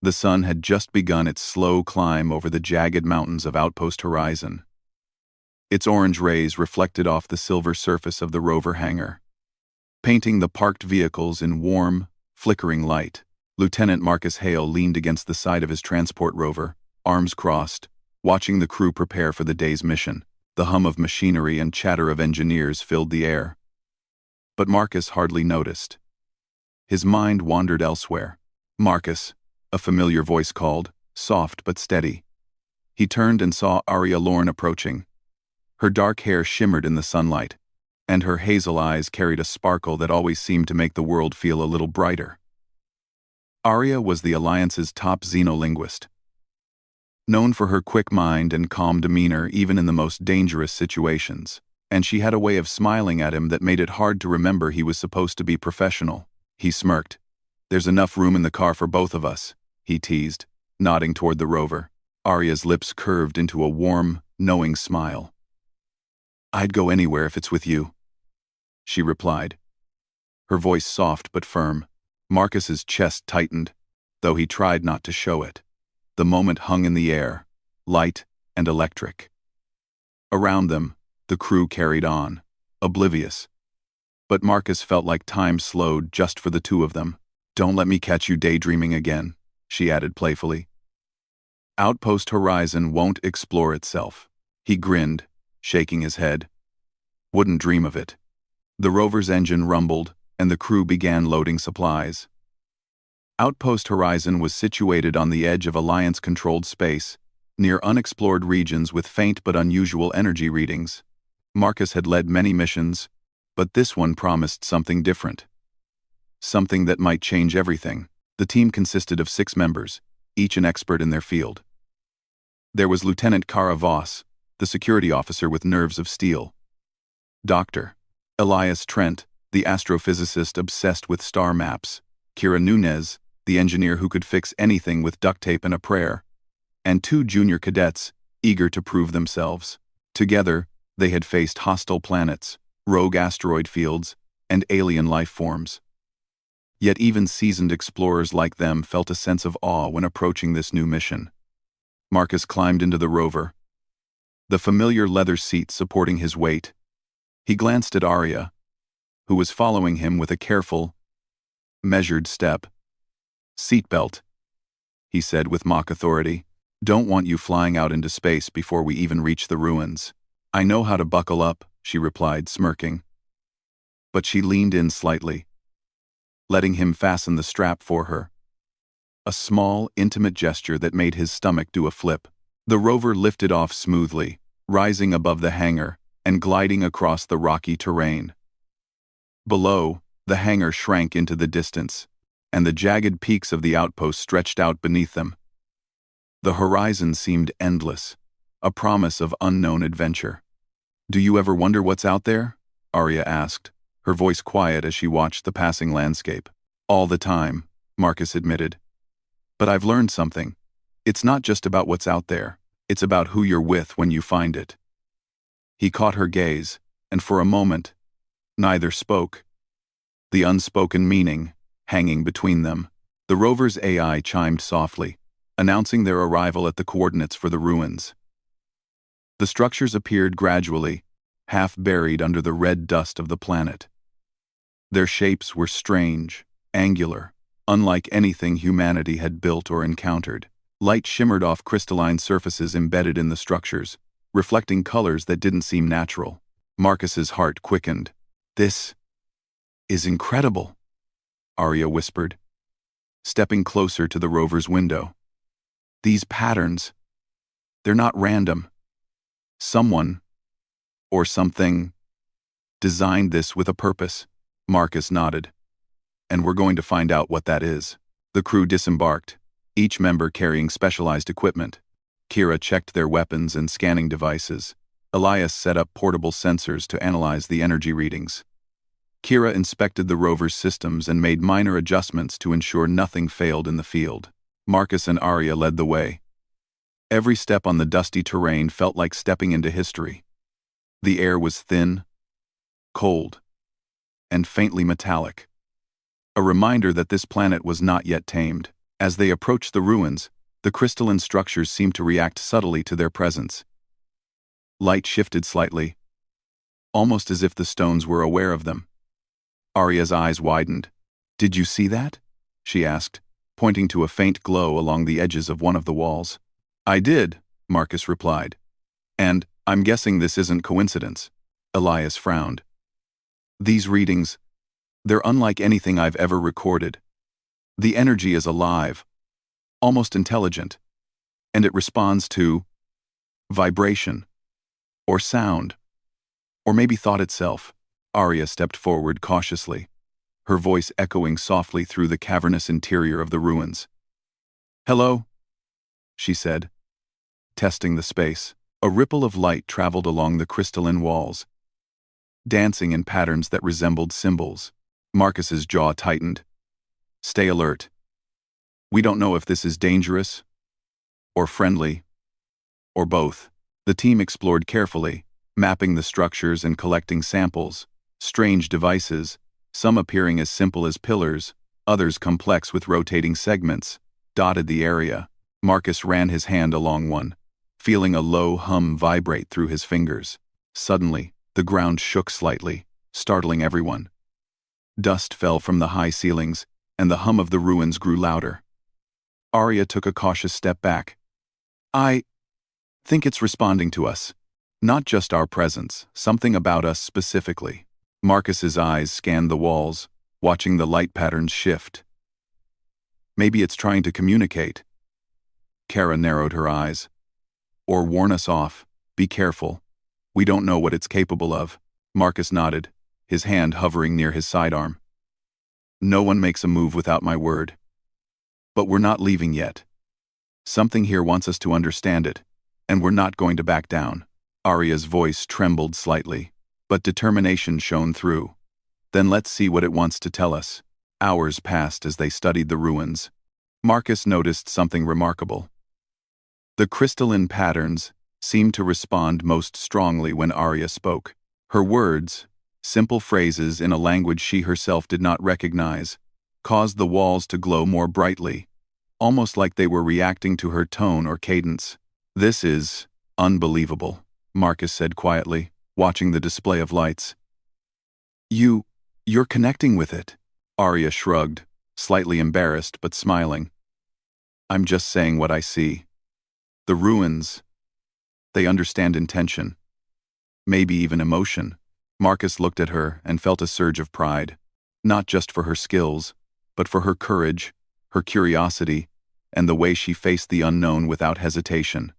The sun had just begun its slow climb over the jagged mountains of Outpost Horizon. Its orange rays reflected off the silver surface of the rover hangar, painting the parked vehicles in warm, flickering light. Lieutenant Marcus Hale leaned against the side of his transport rover, arms crossed, watching the crew prepare for the day's mission. The hum of machinery and chatter of engineers filled the air. But Marcus hardly noticed. His mind wandered elsewhere. "Marcus," a familiar voice called, soft but steady. He turned and saw Arya Lorne approaching. Her dark hair shimmered in the sunlight, and her hazel eyes carried a sparkle that always seemed to make the world feel a little brighter. Arya was the Alliance's top xenolinguist. Known for her quick mind and calm demeanor even in the most dangerous situations, and she had a way of smiling at him that made it hard to remember he was supposed to be professional. He smirked. "There's enough room in the car for both of us," he teased, nodding toward the rover. Arya's lips curved into a warm, knowing smile. "I'd go anywhere if it's with you," she replied, her voice soft but firm. Marcus's chest tightened, though he tried not to show it. The moment hung in the air, light and electric. Around them, the crew carried on, oblivious. But Marcus felt like time slowed just for the two of them. "Don't let me catch you daydreaming again," she added playfully. "Outpost Horizon won't explore itself." He grinned, shaking his head. "Wouldn't dream of it." The rover's engine rumbled, and the crew began loading supplies. Outpost Horizon was situated on the edge of Alliance-controlled space, near unexplored regions with faint but unusual energy readings. Marcus had led many missions, but this one promised something different. Something that might change everything. The team consisted of 6 members, each an expert in their field. There was Lieutenant Kara Voss, the security officer with nerves of steel. Dr. Elias Trent, the astrophysicist obsessed with star maps. Kira Nunez, the engineer who could fix anything with duct tape and a prayer. And 2 junior cadets, eager to prove themselves. Together, they had faced hostile planets, rogue asteroid fields, and alien life forms. Yet even seasoned explorers like them felt a sense of awe when approaching this new mission. Marcus climbed into the rover, the familiar leather seat supporting his weight. He glanced at Arya, who was following him with a careful, measured step. "Seatbelt," he said with mock authority. "Don't want you flying out into space before we even reach the ruins." "I know how to buckle up," she replied, smirking. But she leaned in slightly, letting him fasten the strap for her. A small, intimate gesture that made his stomach do a flip. The rover lifted off smoothly, rising above the hangar and gliding across the rocky terrain. Below, the hangar shrank into the distance, and the jagged peaks of the outpost stretched out beneath them. The horizon seemed endless, a promise of unknown adventure. "Do you ever wonder what's out there?" Arya asked, her voice quiet as she watched the passing landscape. "All the time," Marcus admitted. "But I've learned something. It's not just about what's out there, it's about who you're with when you find it." He caught her gaze, and for a moment, neither spoke. The unspoken meaning, hanging between them. The rover's AI chimed softly, announcing their arrival at the coordinates for the ruins. The structures appeared gradually, half buried under the red dust of the planet. Their shapes were strange, angular, unlike anything humanity had built or encountered. Light shimmered off crystalline surfaces embedded in the structures, reflecting colors that didn't seem natural. Marcus's heart quickened. "This is incredible," Arya whispered, stepping closer to the rover's window. "These patterns, they're not random. Someone, or something, designed this with a purpose." Marcus nodded. "And we're going to find out what that is." The crew disembarked, each member carrying specialized equipment. Kira checked their weapons and scanning devices. Elias set up portable sensors to analyze the energy readings. Kira inspected the rover's systems and made minor adjustments to ensure nothing failed in the field. Marcus and Arya led the way. Every step on the dusty terrain felt like stepping into history. The air was thin, cold, and faintly metallic. A reminder that this planet was not yet tamed. As they approached the ruins, the crystalline structures seemed to react subtly to their presence. Light shifted slightly, almost as if the stones were aware of them. Arya's eyes widened. "Did you see that?" she asked, pointing to a faint glow along the edges of one of the walls. "I did," Marcus replied. "And I'm guessing this isn't coincidence." Elias frowned. "These readings, they're unlike anything I've ever recorded. The energy is alive, almost intelligent, and it responds to vibration, or sound, or maybe thought itself." Arya stepped forward cautiously, her voice echoing softly through the cavernous interior of the ruins. "Hello," she said, testing the space. A ripple of light traveled along the crystalline walls, dancing in patterns that resembled symbols. Marcus's jaw tightened. "Stay alert. We don't know if this is dangerous, or friendly, or both." The team explored carefully, mapping the structures and collecting samples. Strange devices, some appearing as simple as pillars, others complex with rotating segments, dotted the area. Marcus ran his hand along one, feeling a low hum vibrate through his fingers. Suddenly, the ground shook slightly, startling everyone. Dust fell from the high ceilings, and the hum of the ruins grew louder. Arya took a cautious step back. "I think it's responding to us. Not just our presence, something about us specifically." Marcus's eyes scanned the walls, watching the light patterns shift. "Maybe it's trying to communicate." Kara narrowed her eyes. "Or warn us off. Be careful. We don't know what it's capable of." Marcus nodded, his hand hovering near his sidearm. "No one makes a move without my word. But we're not leaving yet. Something here wants us to understand it, and we're not going to back down." Arya's voice trembled slightly, but determination shone through. "Then let's see what it wants to tell us." Hours passed as they studied the ruins. Marcus noticed something remarkable. The crystalline patterns seemed to respond most strongly when Arya spoke. Her words, simple phrases in a language she herself did not recognize, caused the walls to glow more brightly, almost like they were reacting to her tone or cadence. "This is unbelievable," Marcus said quietly, watching the display of lights. You're connecting with it." Arya shrugged, slightly embarrassed but smiling. "I'm just saying what I see. The ruins, they understand intention. Maybe even emotion." Marcus looked at her and felt a surge of pride, not just for her skills, but for her courage, her curiosity, and the way she faced the unknown without hesitation.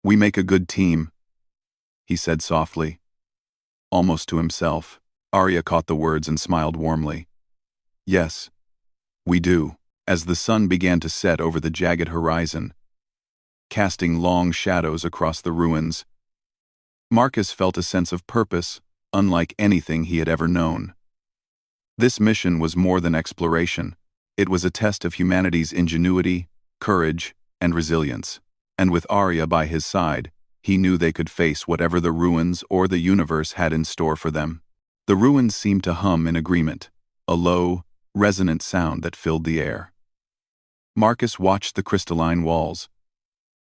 "We make a good team," he said softly, almost to himself. Arya caught the words and smiled warmly. "Yes, we do." As the sun began to set over the jagged horizon, casting long shadows across the ruins, Marcus felt a sense of purpose unlike anything he had ever known. This mission was more than exploration. It was a test of humanity's ingenuity, courage, and resilience. And with Arya by his side, he knew they could face whatever the ruins or the universe had in store for them. The ruins seemed to hum in agreement, a low, resonant sound that filled the air. Marcus watched the crystalline walls,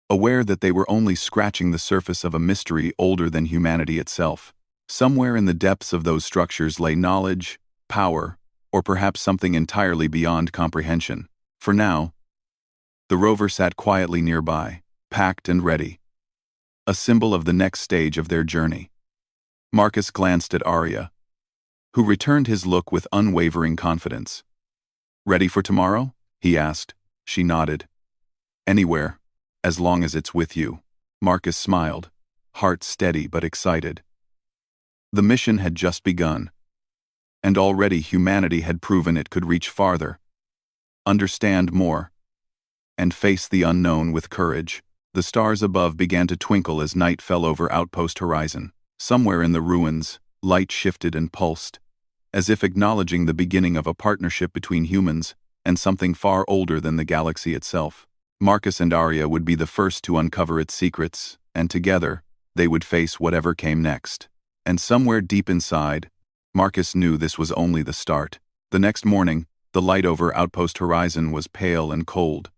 aware that they were only scratching the surface of a mystery older than humanity itself. Somewhere in the depths of those structures lay knowledge, power, or perhaps something entirely beyond comprehension. For now, the rover sat quietly nearby, packed and ready, a symbol of the next stage of their journey. Marcus glanced at Arya, who returned his look with unwavering confidence. "Ready for tomorrow?" he asked. She nodded. "Anywhere, as long as it's with you." Marcus smiled, heart steady but excited. The mission had just begun, and already humanity had proven it could reach farther, understand more, and face the unknown with courage. The stars above began to twinkle as night fell over Outpost Horizon. Somewhere in the ruins, light shifted and pulsed, as if acknowledging the beginning of a partnership between humans and something far older than the galaxy itself. Marcus and Arya would be the first to uncover its secrets, and together, they would face whatever came next. And somewhere deep inside, Marcus knew this was only the start. The next morning, The light over Outpost Horizon was pale and cold,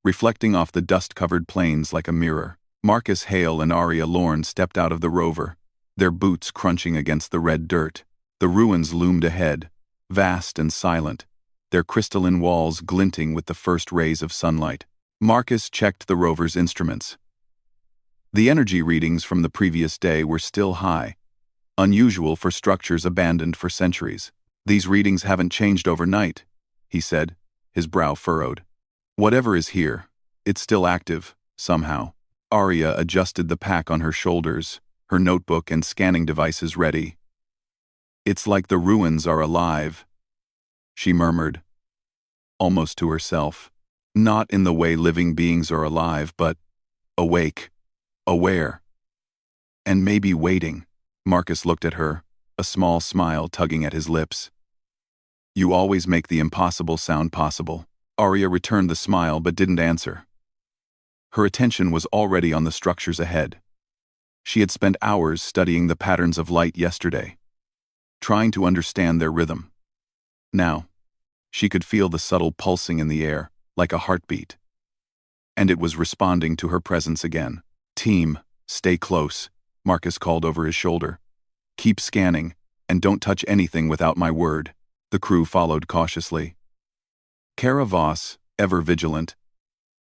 reflecting off the dust-covered plains like a mirror. Marcus Hale and Arya Lorne stepped out of the rover, their boots crunching against the red dirt. The ruins loomed ahead, vast and silent, their crystalline walls glinting with the first rays of sunlight. Marcus checked the rover's instruments. The energy readings from the previous day were still high, unusual for structures abandoned for centuries. "These readings haven't changed overnight," he said, his brow furrowed. "Whatever is here, it's still active, somehow." Arya adjusted the pack on her shoulders, her notebook and scanning devices ready. "It's like the ruins are alive," she murmured, almost to herself. Not in the way living beings are alive, but awake, aware, and maybe waiting. Marcus looked at her, a small smile tugging at his lips. "You always make the impossible sound possible." Arya returned the smile but didn't answer. Her attention was already on the structures ahead. She had spent hours studying the patterns of light yesterday, trying to understand their rhythm. Now, she could feel the subtle pulsing in the air, like a heartbeat. And it was responding to her presence again. "Team, stay close," Marcus called over his shoulder. "Keep scanning, and don't touch anything without my word." The crew followed cautiously. Kara Voss, ever vigilant,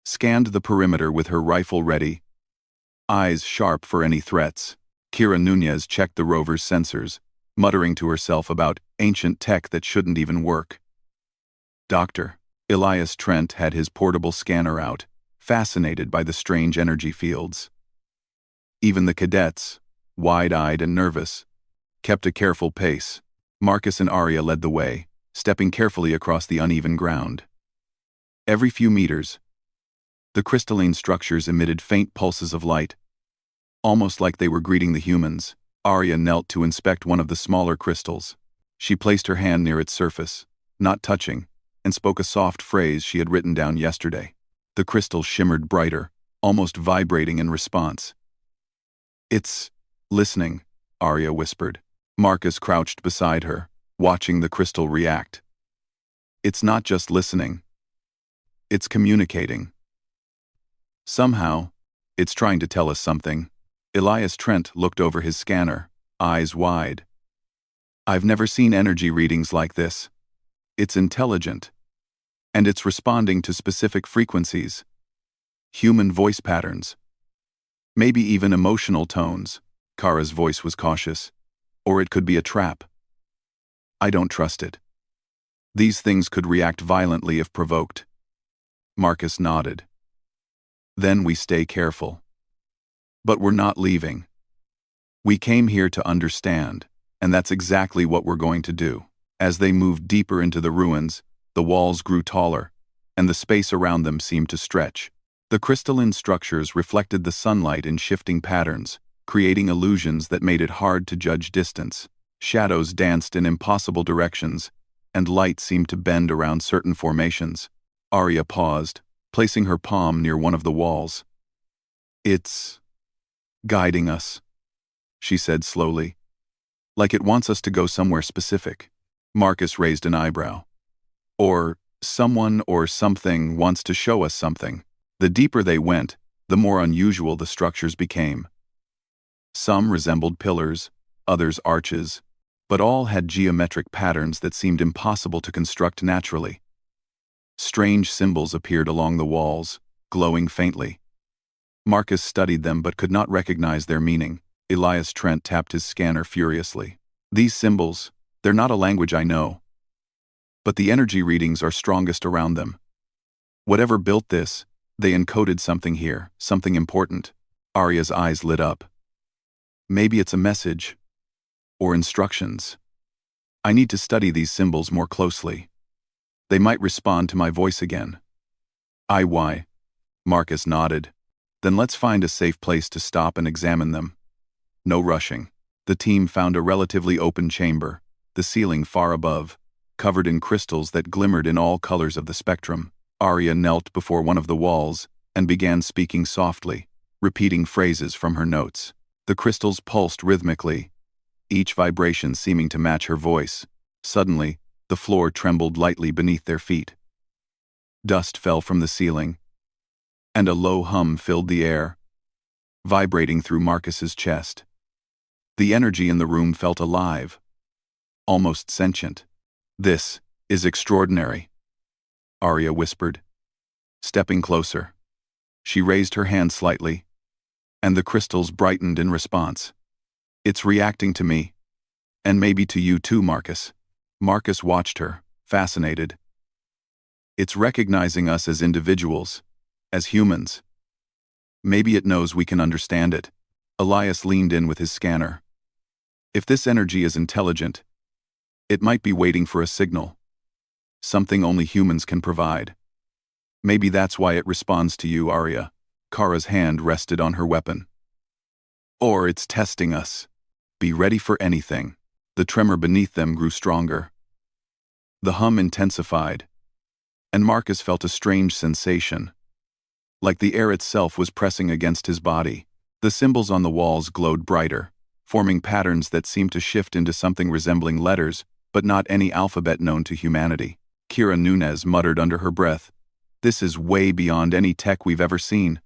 scanned the perimeter with her rifle ready, eyes sharp for any threats. Kira Nunez checked the rover's sensors, muttering to herself about ancient tech that shouldn't even work. Dr. Elias Trent had his portable scanner out, fascinated by the strange energy fields. Even the cadets, wide-eyed and nervous, kept a careful pace. Marcus and Arya led the way, stepping carefully across the uneven ground. Every few meters, the crystalline structures emitted faint pulses of light, almost like they were greeting the humans. Arya knelt to inspect one of the smaller crystals. She placed her hand near its surface, not touching, and spoke a soft phrase she had written down yesterday. The crystal shimmered brighter, almost vibrating in response. "It's listening," Arya whispered. Marcus crouched beside her, watching the crystal react. "It's not just listening. It's communicating. Somehow, it's trying to tell us something." Elias Trent looked over his scanner, eyes wide. "I've never seen energy readings like this. It's intelligent. And it's responding to specific frequencies. Human voice patterns. Maybe even emotional tones." Kara's voice was cautious. "Or it could be a trap. I don't trust it. These things could react violently if provoked." Marcus nodded. "Then we stay careful. But we're not leaving. We came here to understand, and that's exactly what we're going to do." As they moved deeper into the ruins, the walls grew taller, and the space around them seemed to stretch. The crystalline structures reflected the sunlight in shifting patterns, creating illusions that made it hard to judge distance. Shadows danced in impossible directions, and light seemed to bend around certain formations. Arya paused, placing her palm near one of the walls. "It's guiding us," she said slowly, "like it wants us to go somewhere specific." Marcus raised an eyebrow. "Or someone or something wants to show us something." The deeper they went, the more unusual the structures became. Some resembled pillars, others arches, but all had geometric patterns that seemed impossible to construct naturally. Strange symbols appeared along the walls, glowing faintly. Marcus studied them but could not recognize their meaning. Elias Trent tapped his scanner furiously. "These symbols, they're not a language I know. But the energy readings are strongest around them. Whatever built this, they encoded something here, something important." Arya's eyes lit up. "Maybe it's a message. Or instructions. I need to study these symbols more closely. They might respond to my voice again." "Why?" Marcus nodded. "Then let's find a safe place to stop and examine them. No rushing." The team found a relatively open chamber, the ceiling far above, covered in crystals that glimmered in all colors of the spectrum. Arya knelt before one of the walls and began speaking softly, repeating phrases from her notes. The crystals pulsed rhythmically, each vibration seeming to match her voice. Suddenly, The floor trembled lightly beneath their feet. Dust fell from the ceiling, and a low hum filled the air, vibrating through Marcus's chest. The energy in the room felt alive, almost sentient. "This is extraordinary," Arya whispered, stepping closer. She raised her hand slightly, and the crystals brightened in response. "It's reacting to me, and maybe to you too, Marcus." Marcus watched her, fascinated. "It's recognizing us as individuals, as humans. Maybe it knows we can understand it." Elias leaned in with his scanner. "If this energy is intelligent, it might be waiting for a signal. Something only humans can provide. Maybe that's why it responds to you, Arya." Kara's hand rested on her weapon. "Or it's testing us. Be ready for anything." The tremor beneath them grew stronger. The hum intensified, and Marcus felt a strange sensation, like the air itself was pressing against his body. The symbols on the walls glowed brighter, forming patterns that seemed to shift into something resembling letters, but not any alphabet known to humanity. Kira Nunez muttered under her breath, "This is way beyond any tech we've ever seen.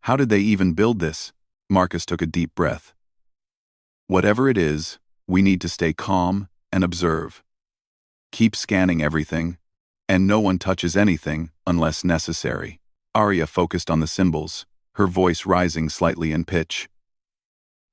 How did they even build this?" Marcus took a deep breath. "Whatever it is, we need to stay calm and observe. Keep scanning everything, and no one touches anything unless necessary." Arya focused on the symbols, her voice rising slightly in pitch.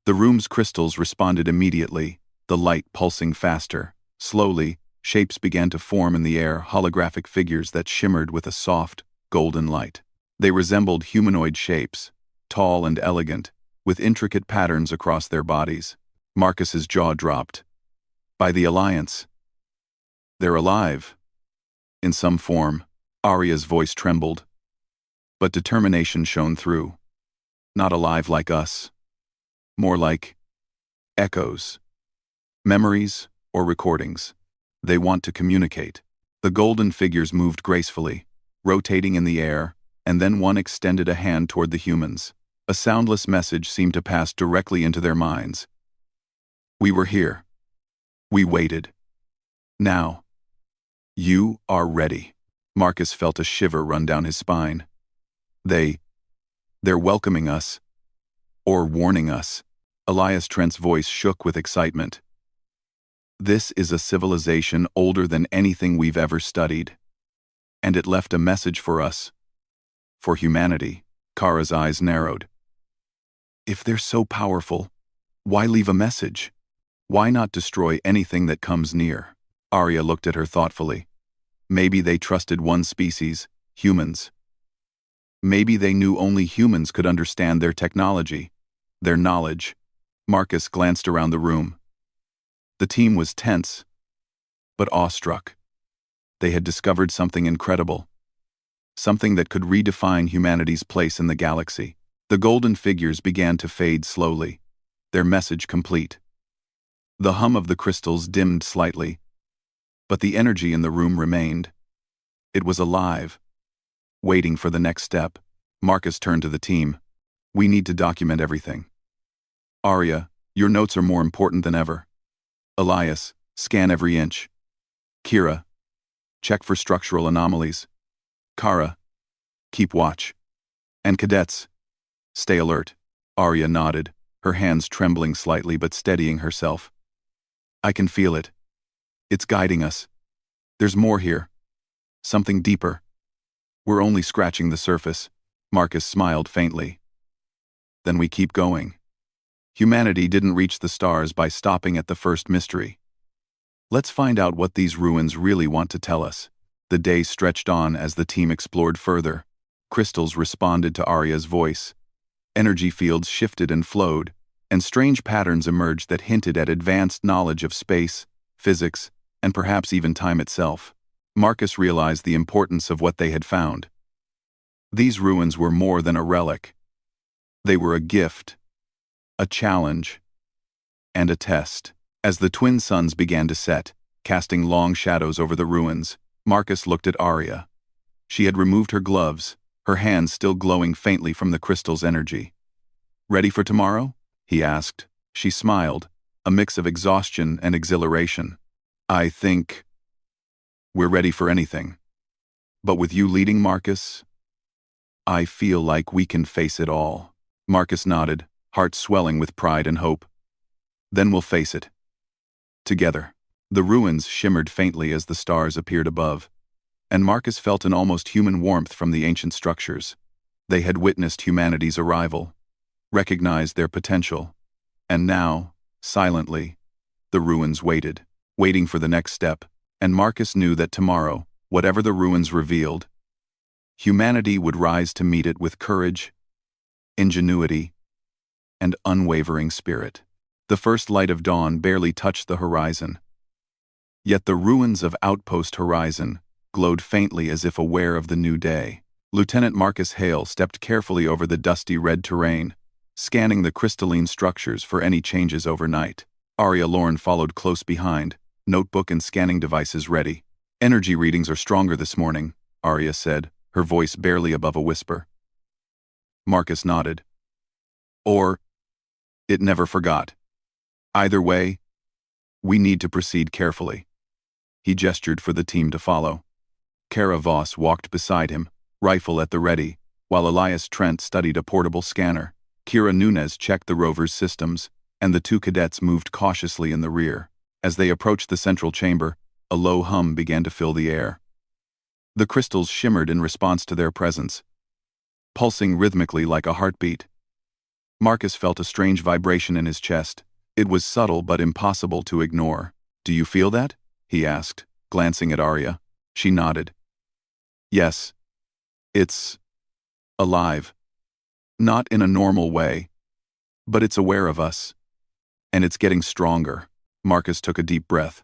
The room's crystals responded immediately, the light pulsing faster. Slowly, shapes began to form in the air, holographic figures that shimmered with a soft, golden light. They resembled humanoid shapes, tall and elegant, with intricate patterns across their bodies. Marcus's jaw dropped. "By the Alliance. They're alive. In some form." Arya's voice trembled, but determination shone through. "Not alive like us. More like echoes. Memories or recordings. They want to communicate." The golden figures moved gracefully, rotating in the air, and then one extended a hand toward the humans. A soundless message seemed to pass directly into their minds. "We were here. We waited. Now. You are ready." Marcus felt a shiver run down his spine. They're welcoming us. Or warning us." Elias Trent's voice shook with excitement. "This is a civilization older than anything we've ever studied. And it left a message for us. For humanity." Kara's eyes narrowed. "If they're so powerful, why leave a message? Why not destroy anything that comes near?" Arya looked at her thoughtfully. "Maybe they trusted one species, humans. Maybe they knew only humans could understand their technology, their knowledge." Marcus glanced around the room. The team was tense, but awestruck. They had discovered something incredible. Something that could redefine humanity's place in the galaxy. The golden figures began to fade slowly, their message complete. The hum of the crystals dimmed slightly, but the energy in the room remained. It was alive, waiting for the next step. Marcus turned to the team. "We need to document everything. Arya, your notes are more important than ever. Elias, scan every inch. Kira, check for structural anomalies. Kara, keep watch. And cadets, stay alert." Arya nodded, her hands trembling slightly but steadying herself. "I can feel it. It's guiding us. There's more here. Something deeper. We're only scratching the surface." Marcus smiled faintly. "Then we keep going. Humanity didn't reach the stars by stopping at the first mystery. Let's find out what these ruins really want to tell us." The day stretched on as the team explored further. Crystals responded to Arya's voice. Energy fields shifted and flowed, and strange patterns emerged that hinted at advanced knowledge of space, physics, and perhaps even time itself. Marcus realized the importance of what they had found. These ruins were more than a relic. They were a gift, a challenge, and a test. As the twin suns began to set, casting long shadows over the ruins, Marcus looked at Arya. She had removed her gloves, her hands still glowing faintly from the crystal's energy. "Ready for tomorrow?" he asked. She smiled, a mix of exhaustion and exhilaration. I think We're ready for anything. But with you leading, Marcus, I feel like we can face it all. Marcus nodded, heart swelling with pride and hope. Then we'll face it. Together. The ruins shimmered faintly as the stars appeared above, and Marcus felt an almost human warmth from the ancient structures. They had witnessed humanity's arrival, recognized their potential, and now, silently, the ruins waiting for the next step, and Marcus knew that tomorrow, whatever the ruins revealed, humanity would rise to meet it with courage, ingenuity, and unwavering spirit. The first light of dawn barely touched the horizon. Yet the ruins of Outpost Horizon glowed faintly as if aware of the new day. Lieutenant Marcus Hale stepped carefully over the dusty red terrain, scanning the crystalline structures for any changes overnight. Arya Lorne followed close behind, notebook and scanning devices ready. Energy readings are stronger this morning, Arya said, her voice barely above a whisper. Marcus nodded. Or, it never forgot. Either way, we need to proceed carefully. He gestured for the team to follow. Kara Voss walked beside him, rifle at the ready, while Elias Trent studied a portable scanner. Kira Nunez checked the rover's systems, and the two cadets moved cautiously in the rear. As they approached the central chamber, a low hum began to fill the air. The crystals shimmered in response to their presence, pulsing rhythmically like a heartbeat. Marcus felt a strange vibration in his chest. It was subtle but impossible to ignore. Do you feel that? He asked, glancing at Arya. She nodded. Yes. It's alive. Not in a normal way, but it's aware of us. And it's getting stronger. Marcus took a deep breath.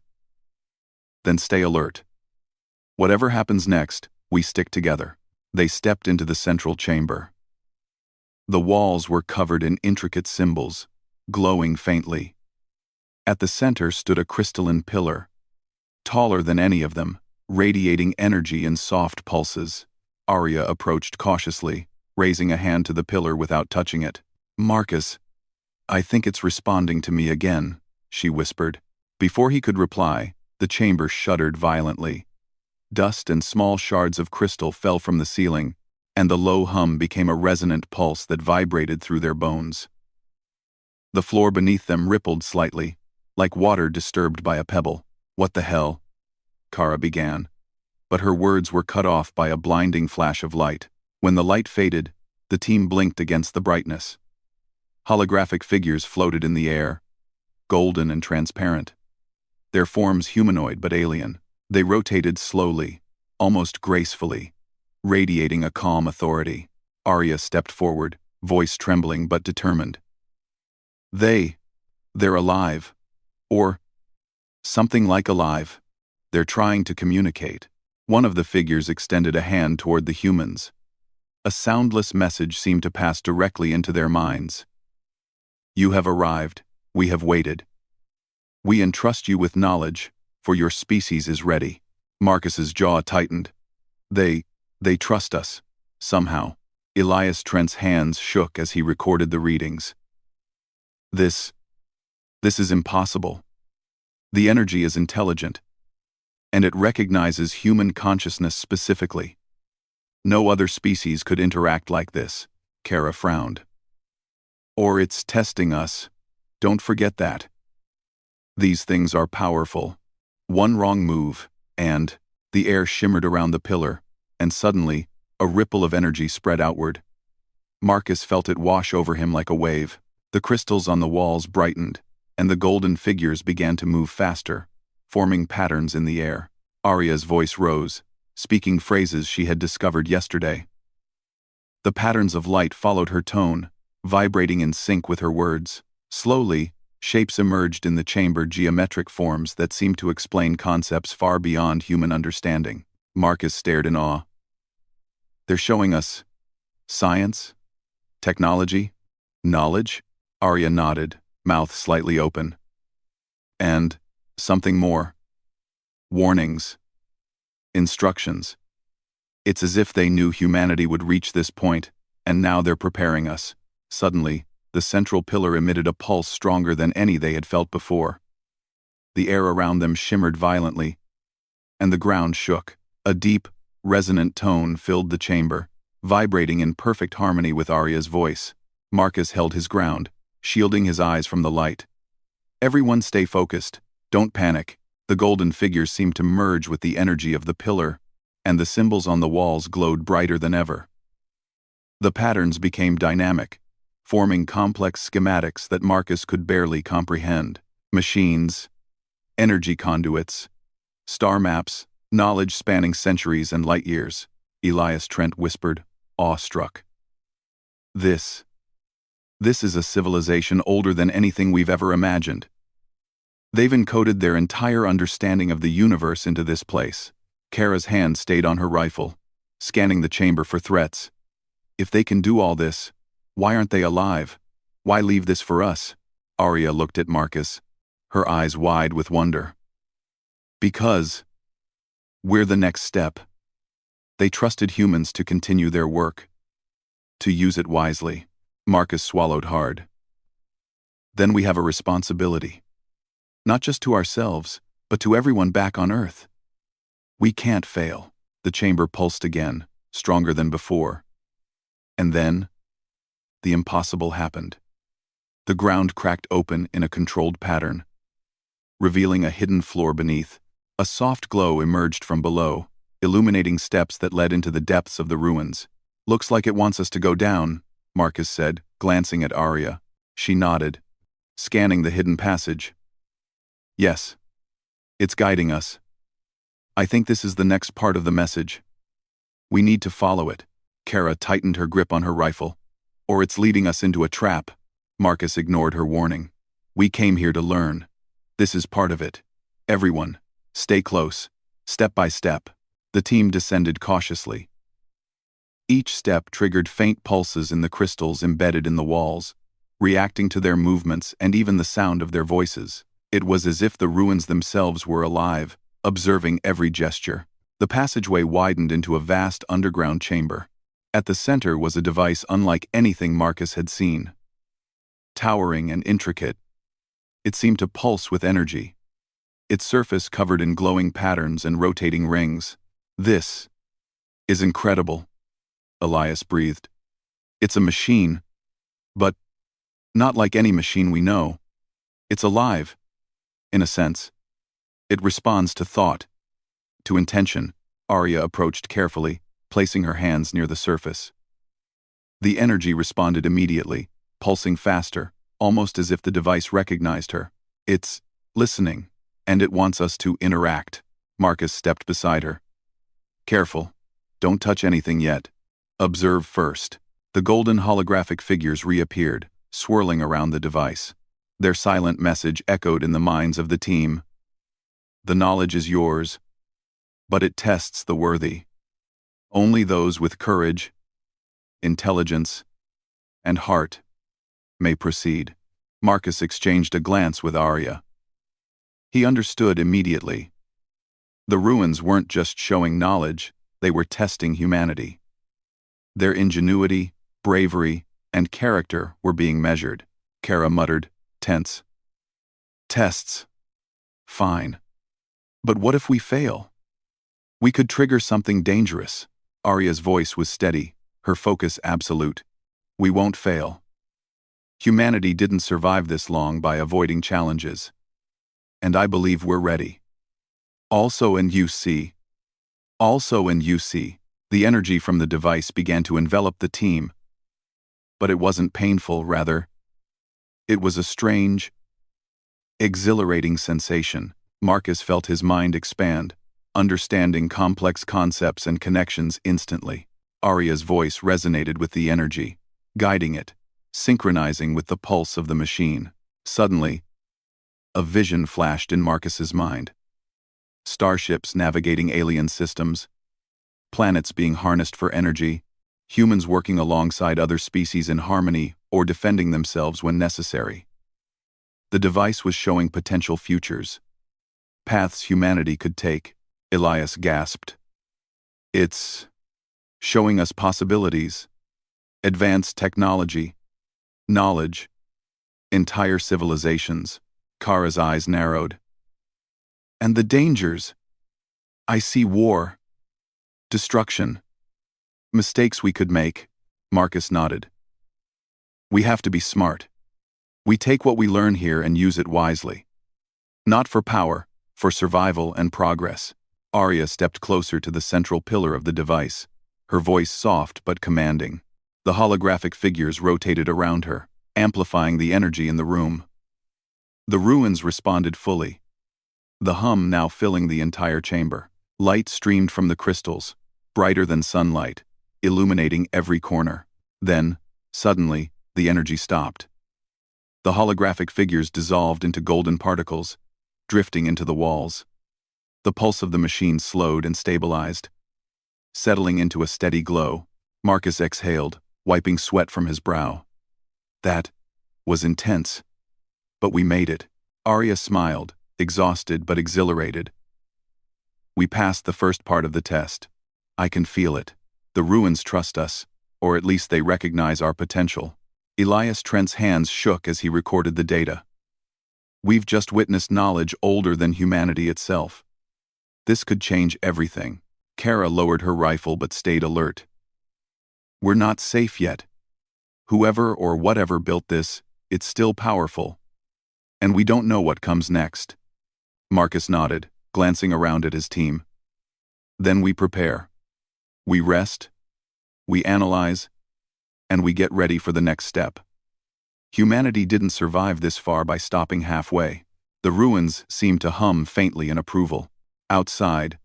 Then stay alert. Whatever happens next, we stick together. They stepped into the central chamber. The walls were covered in intricate symbols, glowing faintly. At the center stood a crystalline pillar, taller than any of them, radiating energy in soft pulses. Arya approached cautiously, raising a hand to the pillar without touching it. Marcus, I think it's responding to me again, she whispered. Before he could reply, the chamber shuddered violently. Dust and small shards of crystal fell from the ceiling, and the low hum became a resonant pulse that vibrated through their bones. The floor beneath them rippled slightly, like water disturbed by a pebble. What the hell? Kara began, but her words were cut off by a blinding flash of light. When the light faded, the team blinked against the brightness. Holographic figures floated in the air, golden and transparent. Their forms humanoid but alien. They rotated slowly, almost gracefully, radiating a calm authority. Arya stepped forward, voice trembling but determined. They're alive. Or something like alive. They're trying to communicate. One of the figures extended a hand toward the humans. A soundless message seemed to pass directly into their minds. You have arrived. We have waited. We entrust you with knowledge, for your species is ready. Marcus's jaw tightened. They trust us. Somehow. Elias Trent's hands shook as he recorded the readings. This is impossible. The energy is intelligent, and it recognizes human consciousness specifically. No other species could interact like this, Kara frowned. Or it's testing us. Don't forget that. These things are powerful. One wrong move, and the air shimmered around the pillar, and suddenly, a ripple of energy spread outward. Marcus felt it wash over him like a wave. The crystals on the walls brightened, and the golden figures began to move faster, forming patterns in the air. Arya's voice rose, speaking phrases she had discovered yesterday. The patterns of light followed her tone, vibrating in sync with her words. Slowly, shapes emerged in the chamber, geometric forms that seemed to explain concepts far beyond human understanding. Marcus stared in awe. They're showing us science? Technology? Knowledge? Arya nodded, mouth slightly open. And something more. Warnings. Instructions. It's as if they knew humanity would reach this point, and now they're preparing us. Suddenly, the central pillar emitted a pulse stronger than any they had felt before. The air around them shimmered violently, and the ground shook. A deep, resonant tone filled the chamber, vibrating in perfect harmony with Arya's voice. Marcus held his ground, shielding his eyes from the light. "Everyone stay focused. Don't panic." The golden figures seemed to merge with the energy of the pillar, and the symbols on the walls glowed brighter than ever. The patterns became dynamic, forming complex schematics that Marcus could barely comprehend. Machines, energy conduits, star maps, knowledge spanning centuries and light years, Elias Trent whispered, awestruck. This is a civilization older than anything we've ever imagined. They've encoded their entire understanding of the universe into this place. Kara's hand stayed on her rifle, scanning the chamber for threats. If they can do all this, why aren't they alive? Why leave this for us? Arya looked at Marcus, her eyes wide with wonder. Because we're the next step. They trusted humans to continue their work, to use it wisely. Marcus swallowed hard. Then we have a responsibility. Not just to ourselves, but to everyone back on Earth. We can't fail. The chamber pulsed again, stronger than before. And then, the impossible happened. The ground cracked open in a controlled pattern, revealing a hidden floor beneath. A soft glow emerged from below, illuminating steps that led into the depths of the ruins. "Looks like it wants us to go down," Marcus said, glancing at Arya. She nodded, scanning the hidden passage. "Yes, it's guiding us. I think this is the next part of the message. We need to follow it." Kara tightened her grip on her rifle. "Or it's leading us into a trap." Marcus ignored her warning. "We came here to learn. This is part of it. Everyone, stay close, step by step." The team descended cautiously. Each step triggered faint pulses in the crystals embedded in the walls, reacting to their movements and even the sound of their voices. It was as if the ruins themselves were alive, observing every gesture. The passageway widened into a vast underground chamber. At the center was a device unlike anything Marcus had seen. Towering and intricate, it seemed to pulse with energy, its surface covered in glowing patterns and rotating rings. "This is incredible," Elias breathed. "It's a machine, but not like any machine we know. It's alive, in a sense. It responds to thought, to intention." Arya approached carefully, placing her hands near the surface. The energy responded immediately, pulsing faster, almost as if the device recognized her. "It's listening, and it wants us to interact." Marcus stepped beside her. "Careful. Don't touch anything yet. Observe first." The golden holographic figures reappeared, swirling around the device. Their silent message echoed in the minds of the team. "The knowledge is yours, but it tests the worthy. Only those with courage, intelligence, and heart may proceed." Marcus exchanged a glance with Arya. He understood immediately. The ruins weren't just showing knowledge, they were testing humanity. Their ingenuity, bravery, and character were being measured. Kara muttered, tense. "Tests. Fine. But what if we fail? We could trigger something dangerous." Arya's voice was steady, her focus absolute. "We won't fail. Humanity didn't survive this long by avoiding challenges. And I believe we're ready." Also in UC. The energy from the device began to envelop the team. But it wasn't painful, rather. It was a strange, exhilarating sensation. Marcus felt his mind expand, understanding complex concepts and connections instantly. Arya's voice resonated with the energy, guiding it, synchronizing with the pulse of the machine. Suddenly, a vision flashed in Marcus's mind. Starships navigating alien systems, planets being harnessed for energy, humans working alongside other species in harmony or defending themselves when necessary. The device was showing potential futures, paths humanity could take. Elias gasped. "It's showing us possibilities, advanced technology, knowledge, entire civilizations." Kara's eyes narrowed. "And the dangers. I see war, destruction, mistakes we could make. Marcus nodded. We have to be smart. We take what we learn here and use it wisely. Not for power, for survival and progress. Arya stepped closer to the central pillar of the device, her voice soft but commanding. The holographic figures rotated around her, amplifying the energy in the room. The ruins responded fully, the hum now filling the entire chamber. Light streamed from the crystals, brighter than sunlight, illuminating every corner. Then, suddenly, the energy stopped. The holographic figures dissolved into golden particles, drifting into the walls. The pulse of the machine slowed and stabilized. Settling into a steady glow, Marcus exhaled, wiping sweat from his brow. That was intense. But we made it. Arya smiled, exhausted but exhilarated. We passed the first part of the test. I can feel it. The ruins trust us, or at least they recognize our potential. Elias Trent's hands shook as he recorded the data. We've just witnessed knowledge older than humanity itself. This could change everything. Kara lowered her rifle but stayed alert. We're not safe yet. Whoever or whatever built this, it's still powerful. And we don't know what comes next. Marcus nodded, glancing around at his team. Then we prepare. We rest. We analyze. And we get ready for the next step. Humanity didn't survive this far by stopping halfway. The ruins seemed to hum faintly in approval. Outside,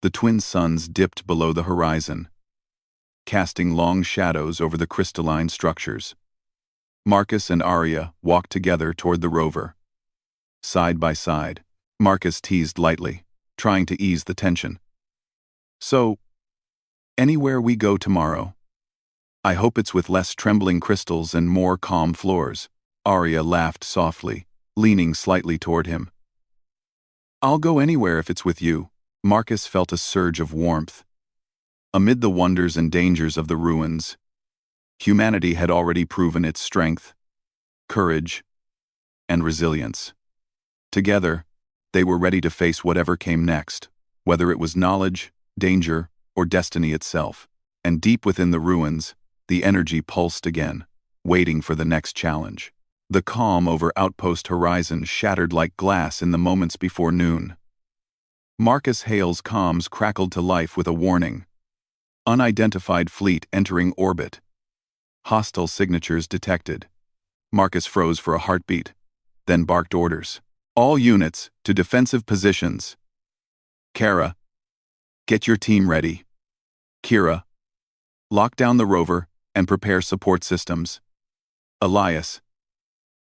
the twin suns dipped below the horizon, casting long shadows over the crystalline structures. Marcus and Arya walked together toward the rover. Side by side, Marcus teased lightly, trying to ease the tension. So, anywhere we go tomorrow, I hope it's with less trembling crystals and more calm floors. Arya laughed softly, leaning slightly toward him. I'll go anywhere if it's with you. Marcus felt a surge of warmth. Amid the wonders and dangers of the ruins, humanity had already proven its strength, courage, and resilience. Together, they were ready to face whatever came next, whether it was knowledge, danger, or destiny itself. And deep within the ruins, the energy pulsed again, waiting for the next challenge. The calm over Outpost Horizon shattered like glass in the moments before noon. Marcus Hale's comms crackled to life with a warning. Unidentified fleet entering orbit. Hostile signatures detected. Marcus froze for a heartbeat, then barked orders. All units, to defensive positions. Kara, get your team ready. Kira, lock down the rover and prepare support systems. Elias,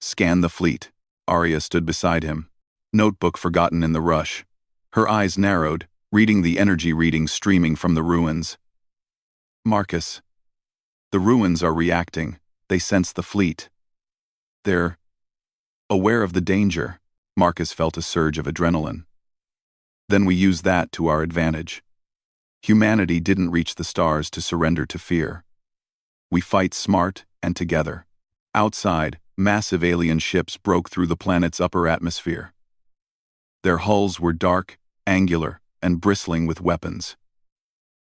scan the fleet. Arya stood beside him, notebook forgotten in the rush. Her eyes narrowed, reading the energy readings streaming from the ruins. Marcus, the ruins are reacting. They sense the fleet. They're aware of the danger. Marcus felt a surge of adrenaline. Then we use that to our advantage. Humanity didn't reach the stars to surrender to fear. We fight smart and together. Outside, massive alien ships broke through the planet's upper atmosphere. Their hulls were dark, angular, and bristling with weapons.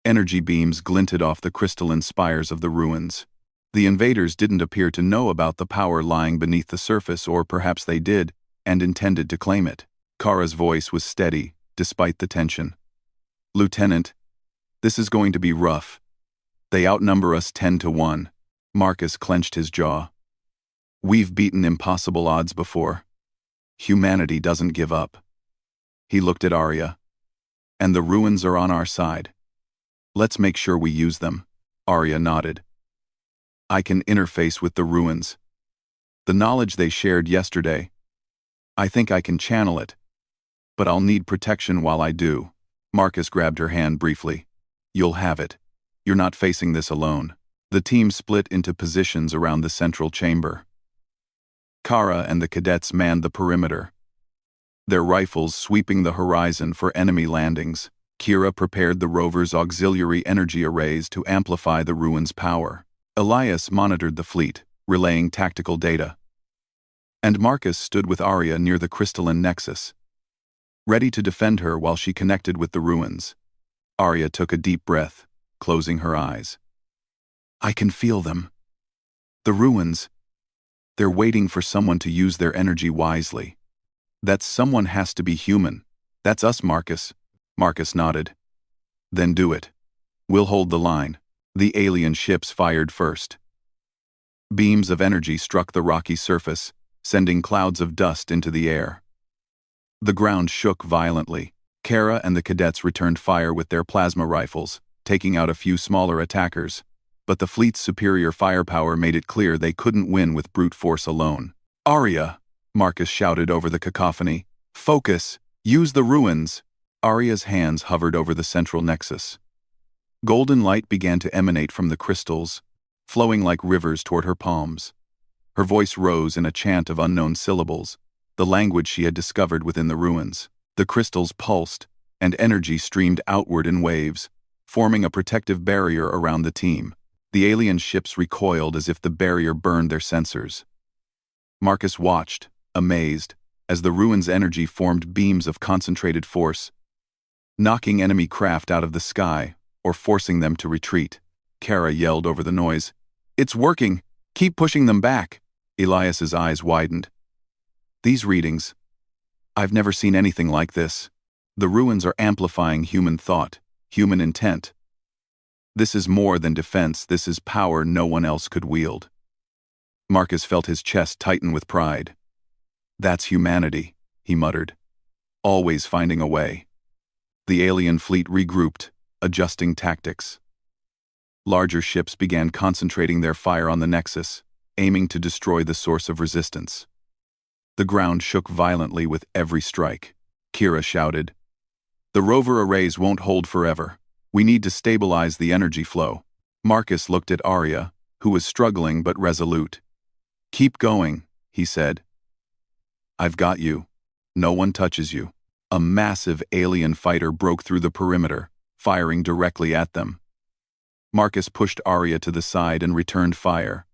Energy beams glinted off the crystalline spires of the ruins. The invaders didn't appear to know about the power lying beneath the surface, or perhaps they did, and intended to claim it. Kara's voice was steady, despite the tension. Lieutenant, this is going to be rough. They outnumber us 10-1. Marcus clenched his jaw. We've beaten impossible odds before. Humanity doesn't give up. He looked at Arya. And the ruins are on our side. Let's make sure we use them. Arya nodded. I can interface with the ruins. The knowledge they shared yesterday, I think I can channel it. But I'll need protection while I do. Marcus grabbed her hand briefly. You'll have it. You're not facing this alone. The team split into positions around the central chamber. Kara and the cadets manned the perimeter, their rifles sweeping the horizon for enemy landings. Kira prepared the rover's auxiliary energy arrays to amplify the ruins' power. Elias monitored the fleet, relaying tactical data. And Marcus stood with Arya near the crystalline nexus. ready to defend her while she connected with the ruins. Arya took a deep breath, closing her eyes. I can feel them. The ruins. They're waiting for someone to use their energy wisely. That someone has to be human. That's us, Marcus. Marcus nodded. Then do it. We'll hold the line. The alien ships fired first. Beams of energy struck the rocky surface, sending clouds of dust into the air. The ground shook violently. Kara and the cadets returned fire with their plasma rifles, taking out a few smaller attackers, but the fleet's superior firepower made it clear they couldn't win with brute force alone. Arya! Marcus shouted over the cacophony. Focus! Use the ruins! Arya's hands hovered over the central nexus. Golden light began to emanate from the crystals, flowing like rivers toward her palms. Her voice rose in a chant of unknown syllables, the language she had discovered within the ruins. The crystals pulsed, and energy streamed outward in waves, forming a protective barrier around the team. The alien ships recoiled as if the barrier burned their sensors. Marcus watched, amazed, as the ruins' energy formed beams of concentrated force, knocking enemy craft out of the sky or forcing them to retreat. Kara yelled over the noise. It's working! Keep pushing them back! Elias's eyes widened. These readings. I've never seen anything like this. The ruins are amplifying human thought, human intent. This is more than defense, this is power no one else could wield. Marcus felt his chest tighten with pride. That's humanity, he muttered. Always finding a way. The alien fleet regrouped, adjusting tactics. Larger ships began concentrating their fire on the Nexus, aiming to destroy the source of resistance. The ground shook violently with every strike. Kira shouted, The rover arrays won't hold forever. We need to stabilize the energy flow. Marcus looked at Arya, who was struggling but resolute. Keep going, he said. I've got you. No one touches you. A massive alien fighter broke through the perimeter, firing directly at them. Marcus pushed Arya to the side and returned fire,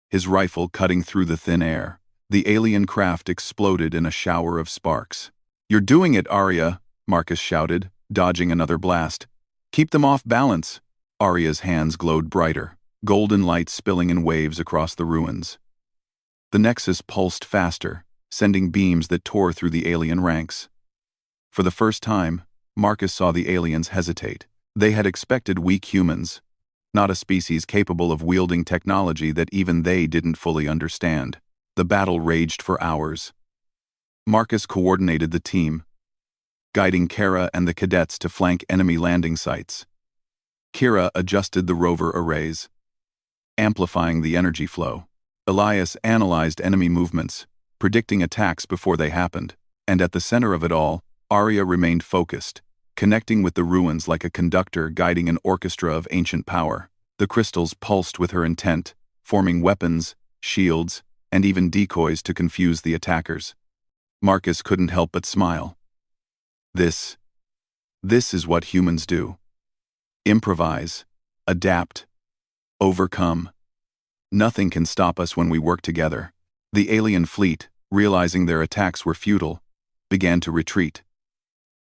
his rifle cutting through the thin air. The alien craft exploded in a shower of sparks. You're doing it, Arya, Marcus shouted, dodging another blast. Keep them off balance. Arya's hands glowed brighter, golden light spilling in waves across the ruins. The Nexus pulsed faster, sending beams that tore through the alien ranks. For the first time, Marcus saw the aliens hesitate. They had expected weak humans, not a species capable of wielding technology that even they didn't fully understand. The battle raged for hours. Marcus coordinated the team, guiding Kara and the cadets to flank enemy landing sites. Kira adjusted the rover arrays, amplifying the energy flow. Elias analyzed enemy movements, predicting attacks before they happened. And at the center of it all, Arya remained focused, connecting with the ruins like a conductor guiding an orchestra of ancient power. The crystals pulsed with her intent, forming weapons, shields, and even decoys to confuse the attackers. Marcus couldn't help but smile. This is what humans do. Improvise, adapt, overcome. Nothing can stop us when we work together. The alien fleet, realizing their attacks were futile, began to retreat.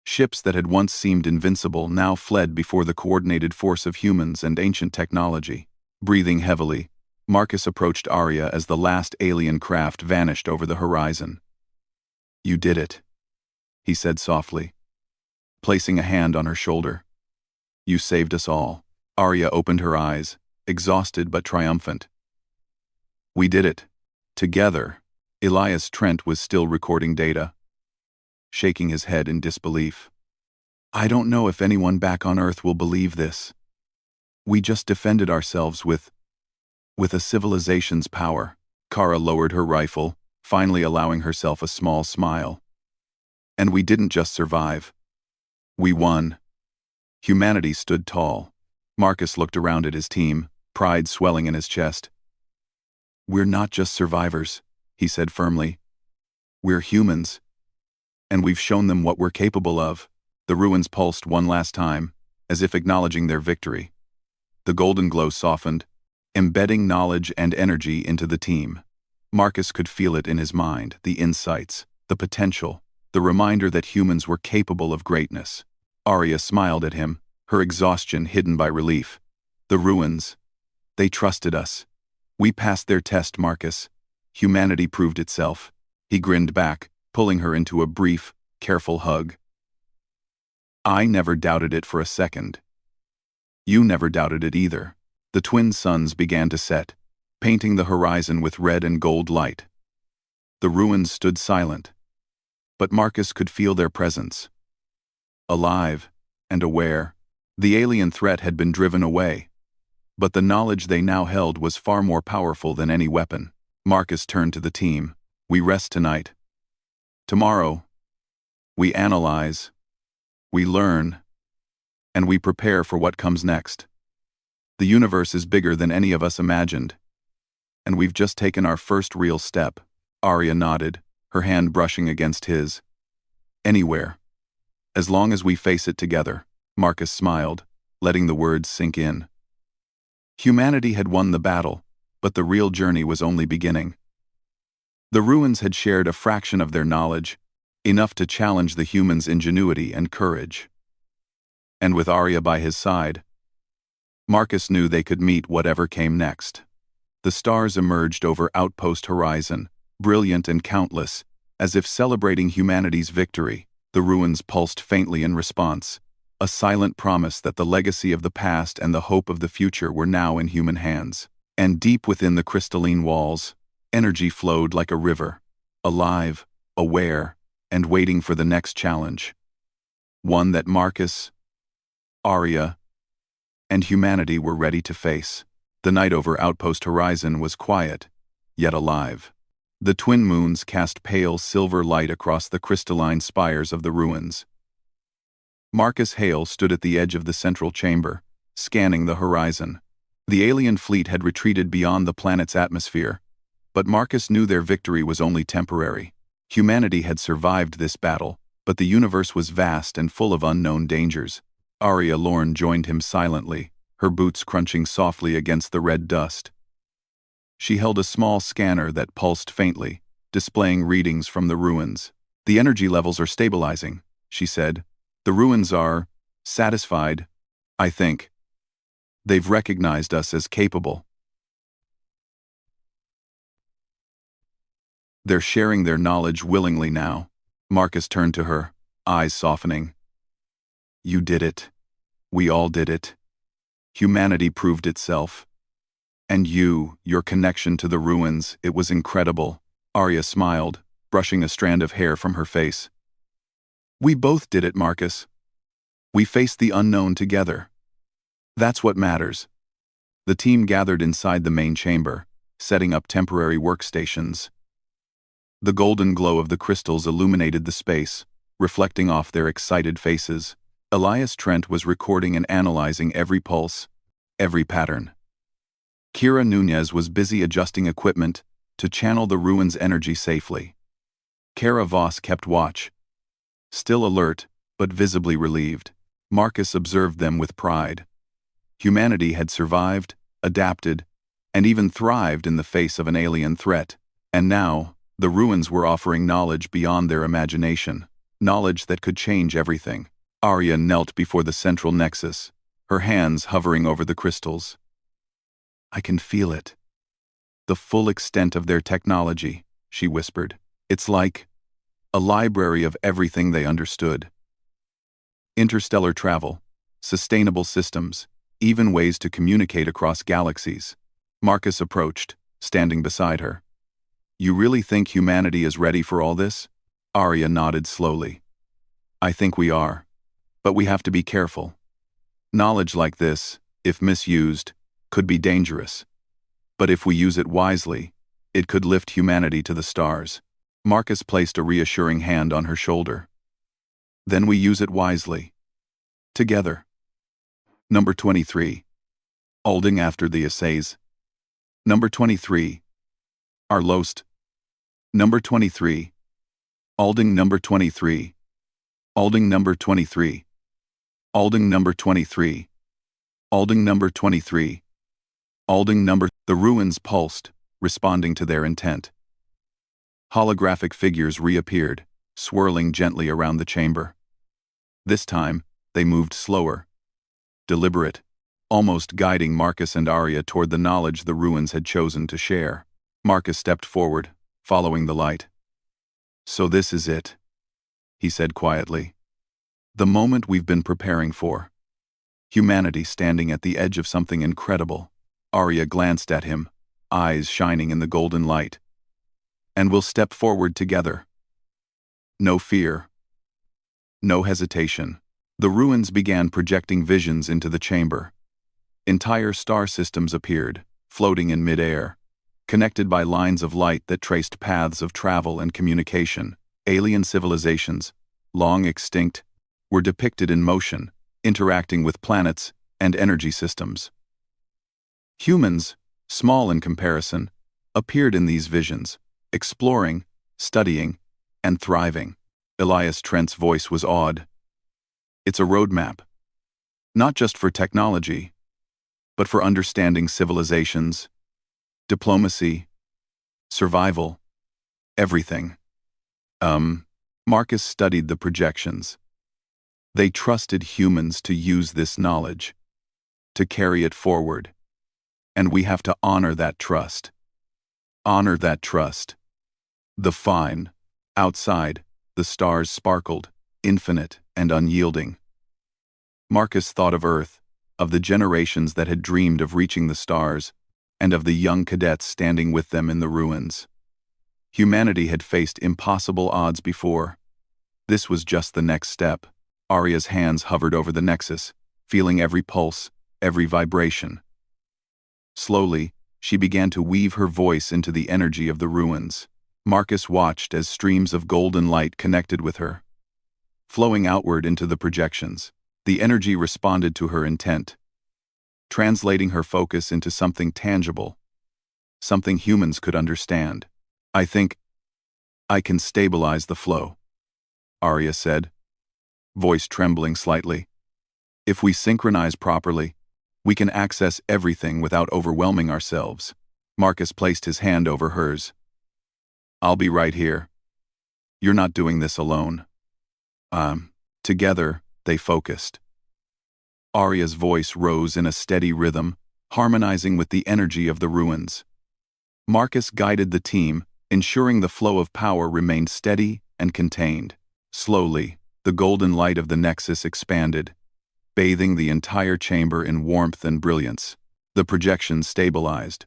Ships that had once seemed invincible now fled before the coordinated force of humans and ancient technology. Breathing heavily, Marcus approached Arya as the last alien craft vanished over the horizon. You did it, he said softly, placing a hand on her shoulder. You saved us all. Arya opened her eyes, exhausted but triumphant. We did it. Together. Elias Trent was still recording data, shaking his head in disbelief. I don't know if anyone back on Earth will believe this. We just defended ourselves with a civilization's power. Kara lowered her rifle, finally allowing herself a small smile. And we didn't just survive. We won. Humanity stood tall. Marcus looked around at his team, pride swelling in his chest. We're not just survivors, he said firmly. We're humans. And we've shown them what we're capable of. The ruins pulsed one last time, as if acknowledging their victory. The golden glow softened, embedding knowledge and energy into the team. Marcus could feel it in his mind, the insights, the potential. the reminder that humans were capable of greatness. Arya smiled at him, her exhaustion hidden by relief. The ruins. They trusted us. We passed their test, Marcus. Humanity proved itself. He grinned back, pulling her into a brief, careful hug. I never doubted it for a second. You never doubted it either. The twin suns began to set, painting the horizon with red and gold light. The ruins stood silent, but Marcus could feel their presence. Alive and aware, the alien threat had been driven away, but the knowledge they now held was far more powerful than any weapon. Marcus turned to the team. We rest tonight. Tomorrow, we analyze, we learn, and we prepare for what comes next. The universe is bigger than any of us imagined, and we've just taken our first real step. Arya nodded, her hand brushing against his. Anywhere. As long as we face it together. Marcus smiled, letting the words sink in. Humanity had won the battle, but the real journey was only beginning. The ruins had shared a fraction of their knowledge, enough to challenge the humans' ingenuity and courage. And with Arya by his side, Marcus knew they could meet whatever came next. The stars emerged over Outpost Horizon, brilliant and countless, as if celebrating humanity's victory. The ruins pulsed faintly in response, a silent promise that the legacy of the past and the hope of the future were now in human hands. And deep within the crystalline walls, energy flowed like a river, alive, aware, and waiting for the next challenge. One that Marcus, Arya, and humanity were ready to face. The night over Outpost Horizon was quiet, yet alive. The twin moons cast pale silver light across the crystalline spires of the ruins. Marcus Hale stood at the edge of the central chamber, scanning the horizon. The alien fleet had retreated beyond the planet's atmosphere, but Marcus knew their victory was only temporary. Humanity had survived this battle, but the universe was vast and full of unknown dangers. Arya Lorne joined him silently, her boots crunching softly against the red dust. She held a small scanner that pulsed faintly, displaying readings from the ruins. The energy levels are stabilizing, she said. The ruins are satisfied, I think. They've recognized us as capable. They're sharing their knowledge willingly now. Marcus turned to her, eyes softening. You did it. We all did it. Humanity proved itself. And your connection to the ruins, it was incredible. Arya smiled, brushing a strand of hair from her face. We both did it, Marcus. We faced the unknown together. That's what matters. The team gathered inside the main chamber, setting up temporary workstations. The golden glow of the crystals illuminated the space, reflecting off their excited faces. Elias Trent was recording and analyzing every pulse, every pattern. Kira Nunez was busy adjusting equipment to channel the ruins' energy safely. Kara Voss kept watch, still alert, but visibly relieved. Marcus observed them with pride. Humanity had survived, adapted, and even thrived in the face of an alien threat. And now, the ruins were offering knowledge beyond their imagination, knowledge that could change everything. Arya knelt before the central nexus, her hands hovering over the crystals. I can feel it. The full extent of their technology, she whispered. It's like a library of everything they understood. Interstellar travel, sustainable systems, even ways to communicate across galaxies. Marcus approached, standing beside her. You really think humanity is ready for all this? Arya nodded slowly. I think we are, but we have to be careful. Knowledge like this, if misused, could be dangerous. But if we use it wisely, it could lift humanity to the stars. Marcus placed a reassuring hand on her shoulder. Then we use it wisely. Together. Number 23. Alding after the essays. Number 23. Our Lost. Number 23. Alding number 23. Alding number 23. Alding number 23. Alding number 23. Alding number. The ruins pulsed, responding to their intent. Holographic figures reappeared, swirling gently around the chamber. This time, they moved slower, deliberate, almost guiding Marcus and Arya toward the knowledge the ruins had chosen to share. Marcus stepped forward, following the light. "So this is it," he said quietly. "The moment we've been preparing for. Humanity standing at the edge of something incredible." Arya glanced at him, eyes shining in the golden light. "And we'll step forward together. No fear. No hesitation." The ruins began projecting visions into the chamber. Entire star systems appeared, floating in mid-air, connected by lines of light that traced paths of travel and communication. Alien civilizations, long extinct, were depicted in motion, interacting with planets and energy systems. Humans, small in comparison, appeared in these visions, exploring, studying, and thriving. Elias Trent's voice was awed. "It's a roadmap. Not just for technology, but for understanding civilizations, diplomacy, survival, everything." Marcus studied the projections. They trusted humans to use this knowledge, to carry it forward. And we have to honor that trust. Honor that trust. The fine. Outside, the stars sparkled, infinite and unyielding. Marcus thought of Earth, of the generations that had dreamed of reaching the stars, and of the young cadets standing with them in the ruins. Humanity had faced impossible odds before. This was just the next step. Arya's hands hovered over the nexus, feeling every pulse, every vibration. Slowly, she began to weave her voice into the energy of the ruins. Marcus watched as streams of golden light connected with her. Flowing outward into the projections, the energy responded to her intent, translating her focus into something tangible, something humans could understand. "I think I can stabilize the flow," Arya said, voice trembling slightly. "If we synchronize properly, we can access everything without overwhelming ourselves." Marcus placed his hand over hers. "I'll be right here. You're not doing this alone." Together, they focused. Arya's voice rose in a steady rhythm, harmonizing with the energy of the ruins. Marcus guided the team, ensuring the flow of power remained steady and contained. Slowly, the golden light of the Nexus expanded, bathing the entire chamber in warmth and brilliance. The projections stabilized.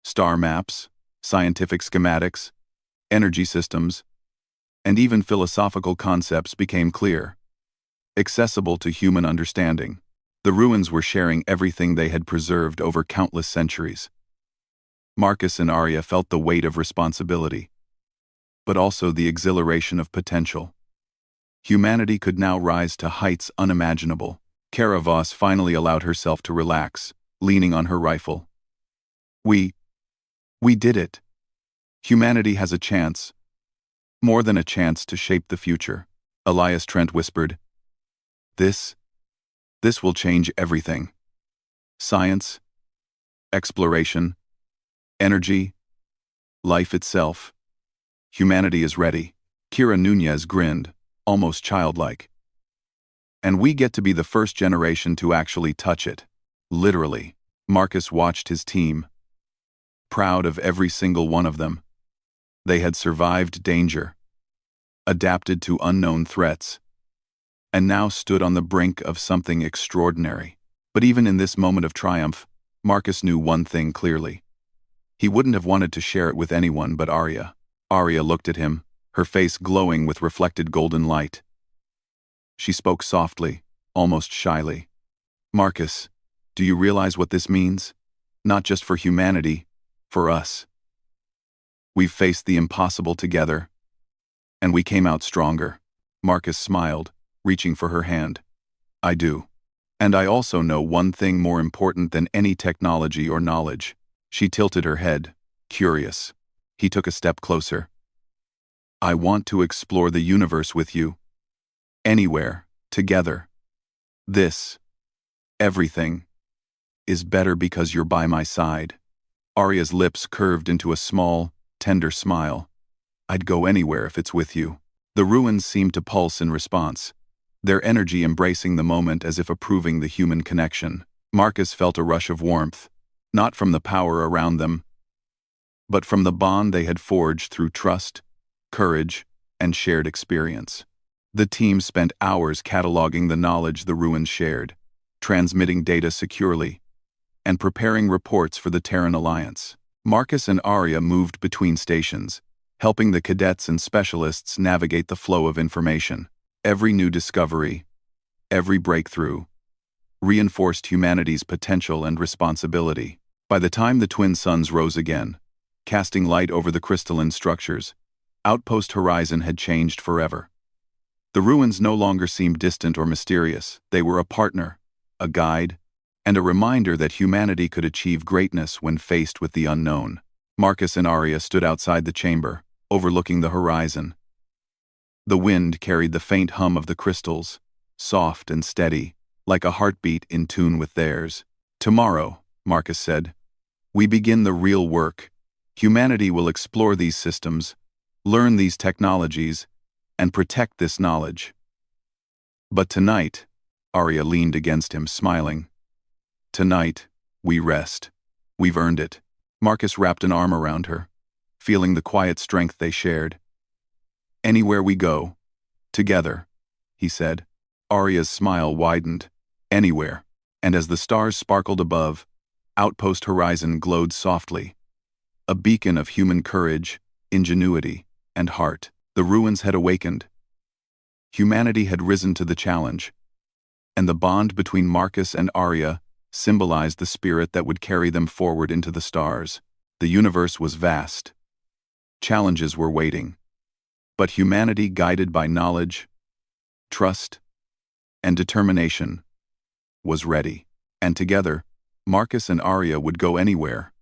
Star maps, scientific schematics, energy systems, and even philosophical concepts became clear, accessible to human understanding. The ruins were sharing everything they had preserved over countless centuries. Marcus and Arya felt the weight of responsibility, but also the exhilaration of potential. Humanity could now rise to heights unimaginable. Karavos finally allowed herself to relax, leaning on her rifle. We did it. Humanity has a chance. More than a chance to shape the future," Elias Trent whispered. This will change everything. Science, exploration, energy, life itself. Humanity is ready." Kira Nunez grinned, almost childlike. "And we get to be the first generation to actually touch it. Literally." Marcus watched his team, proud of every single one of them. They had survived danger, adapted to unknown threats, and now stood on the brink of something extraordinary. But even in this moment of triumph, Marcus knew one thing clearly. He wouldn't have wanted to share it with anyone but Arya. Arya looked at him, her face glowing with reflected golden light. She spoke softly, almost shyly. "Marcus, do you realize what this means? Not just for humanity, for us. We've faced the impossible together, and we came out stronger." Marcus smiled, reaching for her hand. "I do. And I also know one thing more important than any technology or knowledge." She tilted her head, curious. He took a step closer. "I want to explore the universe with you. Anywhere, together. This, everything, is better because you're by my side." Arya's lips curved into a small, tender smile. "I'd go anywhere if it's with you." The ruins seemed to pulse in response, their energy embracing the moment as if approving the human connection. Marcus felt a rush of warmth, not from the power around them, but from the bond they had forged through trust, courage, and shared experience. The team spent hours cataloging the knowledge the ruins shared, transmitting data securely, and preparing reports for the Terran Alliance. Marcus and Arya moved between stations, helping the cadets and specialists navigate the flow of information. Every new discovery, every breakthrough, reinforced humanity's potential and responsibility. By the time the twin suns rose again, casting light over the crystalline structures, Outpost Horizon had changed forever. The ruins no longer seemed distant or mysterious. They were a partner, a guide, and a reminder that humanity could achieve greatness when faced with the unknown. Marcus and Arya stood outside the chamber, overlooking the horizon. The wind carried the faint hum of the crystals, soft and steady, like a heartbeat in tune with theirs. "Tomorrow," Marcus said, "we begin the real work. Humanity will explore these systems, learn these technologies, and protect this knowledge. But tonight," Arya leaned against him, smiling, "tonight, we rest. We've earned it." Marcus wrapped an arm around her, feeling the quiet strength they shared. "Anywhere we go, together," he said. Arya's smile widened. "Anywhere." And as the stars sparkled above, Outpost Horizon glowed softly, a beacon of human courage, ingenuity, and heart. The ruins had awakened. Humanity had risen to the challenge, and the bond between Marcus and Arya symbolized the spirit that would carry them forward into the stars. The universe was vast. Challenges were waiting. But humanity, guided by knowledge, trust, and determination, was ready. And together, Marcus and Arya would go anywhere,